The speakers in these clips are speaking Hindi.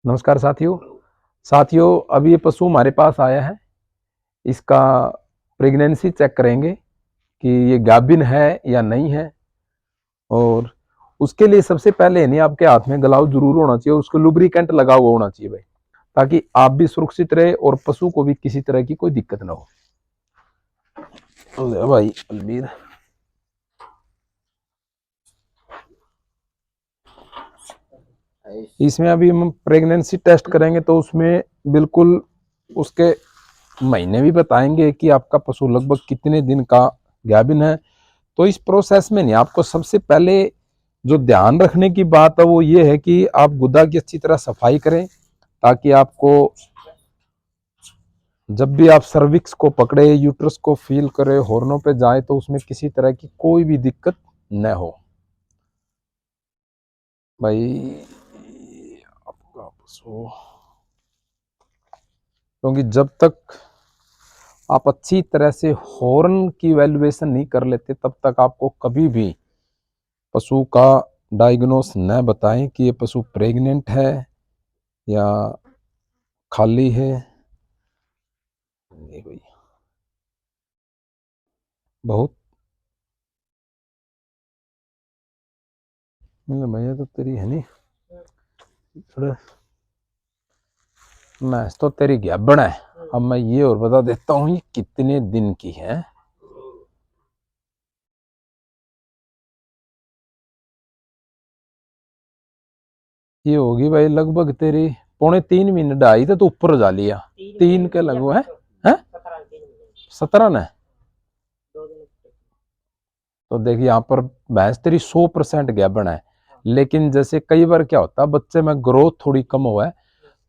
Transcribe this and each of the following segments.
नमस्कार साथियों अब ये पशु हमारे पास आया है। इसका प्रेगनेंसी चेक करेंगे कि ये गाभिन है या नहीं है। और उसके लिए सबसे पहले नहीं आपके हाथ में ग्लव जरूर होना चाहिए, उसको लुब्रिकेंट लगा हुआ होना चाहिए भाई, ताकि आप भी सुरक्षित रहे और पशु को भी किसी तरह की कोई दिक्कत ना हो। भाई अलवीर, इसमें अभी हम प्रेगनेंसी टेस्ट करेंगे तो उसमें बिल्कुल उसके महीने भी बताएंगे कि आपका पशु लगभग कितने दिन का गाभिन है। तो इस प्रोसेस में नहीं, आपको सबसे पहले जो ध्यान रखने की बात है वो ये है कि आप गुदा की अच्छी तरह सफाई करें, ताकि आपको जब भी आप सर्विक्स को पकड़े, यूट्रस को फील करे, हॉर्नों पे जाए तो उसमें किसी तरह की कोई भी दिक्कत न हो। भाई आपका पशु, क्योंकि जब तक आप अच्छी तरह से हॉर्न की वैल्यूएशन नहीं कर लेते तब तक आपको कभी भी पशु का डायग्नोस न बताएं कि ये पशु प्रेग्नेंट है या खाली है। नहीं भाई, बहुत मतलब भैया तो तेरी है नहीं, थोड़ा मैं तो तेरी गैबड़ है। अब मैं ये और बता देता हूँ ये कितने दिन की है। ये होगी भाई लगभग तेरी 2.5 महीने, 2.5 तो ऊपर जा लिया, 3 के लगभग है 17 ने। तो देख यहाँ पर भैंस तेरी 100% गैबन है। लेकिन जैसे कई बार क्या होता है बच्चे में ग्रोथ थोड़ी कम हुआ है,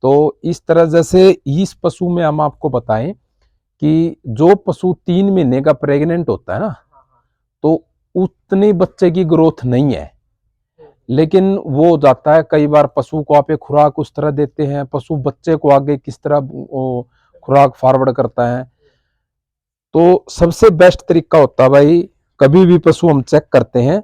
तो इस तरह जैसे इस पशु में हम आपको बताएं कि जो पशु 3 महीने का प्रेग्नेंट होता है ना, तो उतनी बच्चे की ग्रोथ नहीं है। लेकिन वो हो जाता है कई बार पशु को आप एक खुराक उस तरह देते हैं, पशु बच्चे को आगे किस तरह वो खुराक फॉरवर्ड करता है। तो सबसे बेस्ट तरीका होता है भाई, कभी भी पशु हम चेक करते हैं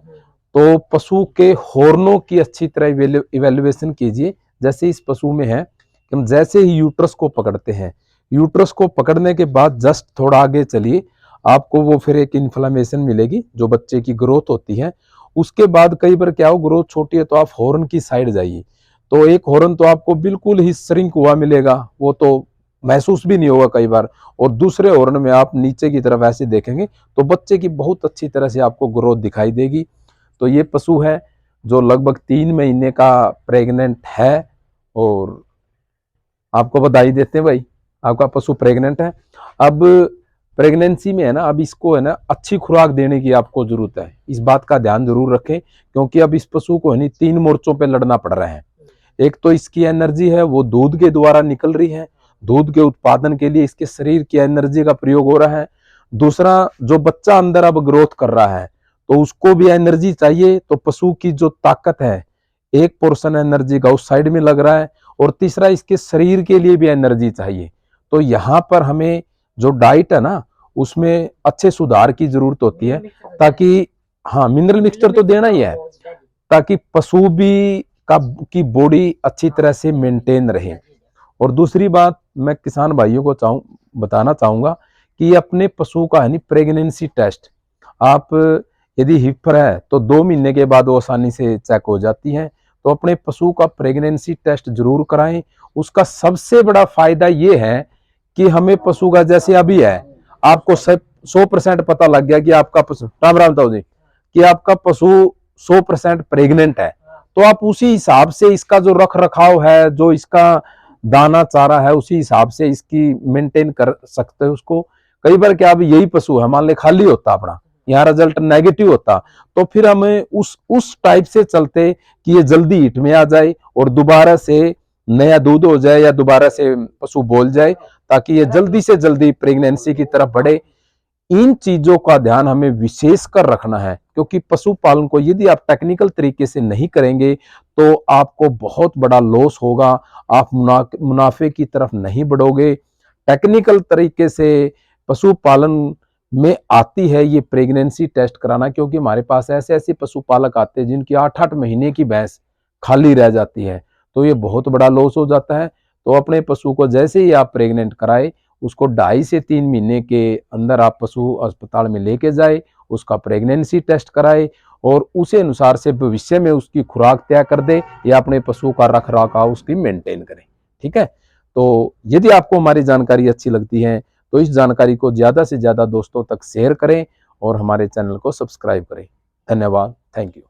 तो पशु के हॉर्नों की अच्छी तरह इवेल्युएशन कीजिए। जैसे इस पशु में है कि हम जैसे ही यूट्रस को पकड़ते हैं, यूट्रस को पकड़ने के बाद जस्ट थोड़ा आगे चलिए, आपको वो फिर एक इन्फ्लेमेशन मिलेगी जो बच्चे की ग्रोथ होती है। उसके बाद कई बार क्या हो, ग्रोथ छोटी है तो आप हॉर्न की साइड जाइए, तो एक हॉर्न तो आपको बिल्कुल ही श्रिंक हुआ मिलेगा, वो तो महसूस भी नहीं होगा कई बार। और दूसरे हॉर्न में आप नीचे की तरफ ऐसे देखेंगे तो बच्चे की बहुत अच्छी तरह से आपको ग्रोथ दिखाई देगी। तो ये पशु है जो लगभग 3 महीने का प्रेग्नेंट है। और आपको बधाई देते हैं भाई, आपका पशु प्रेग्नेंट है। अब प्रेगनेंसी में है ना, अब इसको है ना अच्छी खुराक देने की आपको जरूरत है, इस बात का ध्यान जरूर रखें, क्योंकि अब इस पशु को है नहीं 3 मोर्चों पे लड़ना पड़ रहा है। एक तो इसकी एनर्जी है वो दूध के द्वारा निकल रही है, दूध के उत्पादन के लिए इसके शरीर की एनर्जी का प्रयोग हो रहा है। दूसरा, जो बच्चा अंदर अब ग्रोथ कर रहा है तो उसको भी एनर्जी चाहिए, तो पशु की जो ताकत है एक पोर्शन एनर्जी का उस साइड में लग रहा है। और तीसरा, इसके शरीर के लिए भी एनर्जी चाहिए। तो यहाँ पर हमें जो डाइट है ना उसमें अच्छे सुधार की जरूरत होती है, ताकि हाँ मिनरल मिक्सचर तो देना ही है, ताकि पशु भी का की बॉडी अच्छी तरह से मेंटेन रहे। और दूसरी बात मैं किसान भाइयों को बताना चाहूंगा कि अपने पशु का है नहीं प्रेगनेंसी टेस्ट, आप यदि हिपर है तो 2 महीने के बाद वो आसानी से चेक हो जाती है। तो अपने पशु का प्रेगनेंसी टेस्ट जरूर कराएं। उसका सबसे बड़ा फायदा ये है कि हमें पशु का जैसे अभी है, आपको 100% पता लग गया कि आपका पशु, राम राम ताऊ जी, कि आपका पशु 100% प्रेग्नेंट है, तो आप उसी हिसाब से इसका जो रख रखाव है, जो इसका दाना चारा है, उसी हिसाब से इसकी मेंटेन कर सकते हैं उसको। कई बार क्या अभी यही पशु है मान ले खाली होता अपना, यहाँ रिजल्ट नेगेटिव होता, तो फिर हमें उस टाइप से चलते कि ये जल्दी हिट में आ जाए और दोबारा से नया दूध हो जाए या दोबारा से पशु बोल जाए, ताकि ये जल्दी से जल्दी प्रेगनेंसी की तरफ बढ़े। इन चीजों का ध्यान हमें विशेष कर रखना है, क्योंकि पशुपालन को यदि आप टेक्निकल तरीके से नहीं करेंगे तो आपको बहुत बड़ा लॉस होगा, आप मुनाफे की तरफ नहीं बढ़ोगे। टेक्निकल तरीके से पशुपालन में आती है ये प्रेगनेंसी टेस्ट कराना, क्योंकि हमारे पास ऐसे ऐसे पशुपालक आते हैं जिनकी 8-8 महीने की भैंस खाली रह जाती है। तो ये बहुत बड़ा लॉस हो जाता है। तो अपने पशु को जैसे ही आप प्रेग्नेंट कराए, उसको 2.5 से 3 महीने के अंदर आप पशु अस्पताल में लेके जाए, उसका प्रेगनेंसी टेस्ट कराए और उसी अनुसार से भविष्य में उसकी खुराक तय कर दे या अपने पशु का रख रखाव उसकी मेंटेन करें। ठीक है। तो यदि आपको हमारी जानकारी अच्छी लगती है तो इस जानकारी को ज़्यादा से ज़्यादा दोस्तों तक शेयर करें और हमारे चैनल को सब्सक्राइब करें। धन्यवाद। Thank you.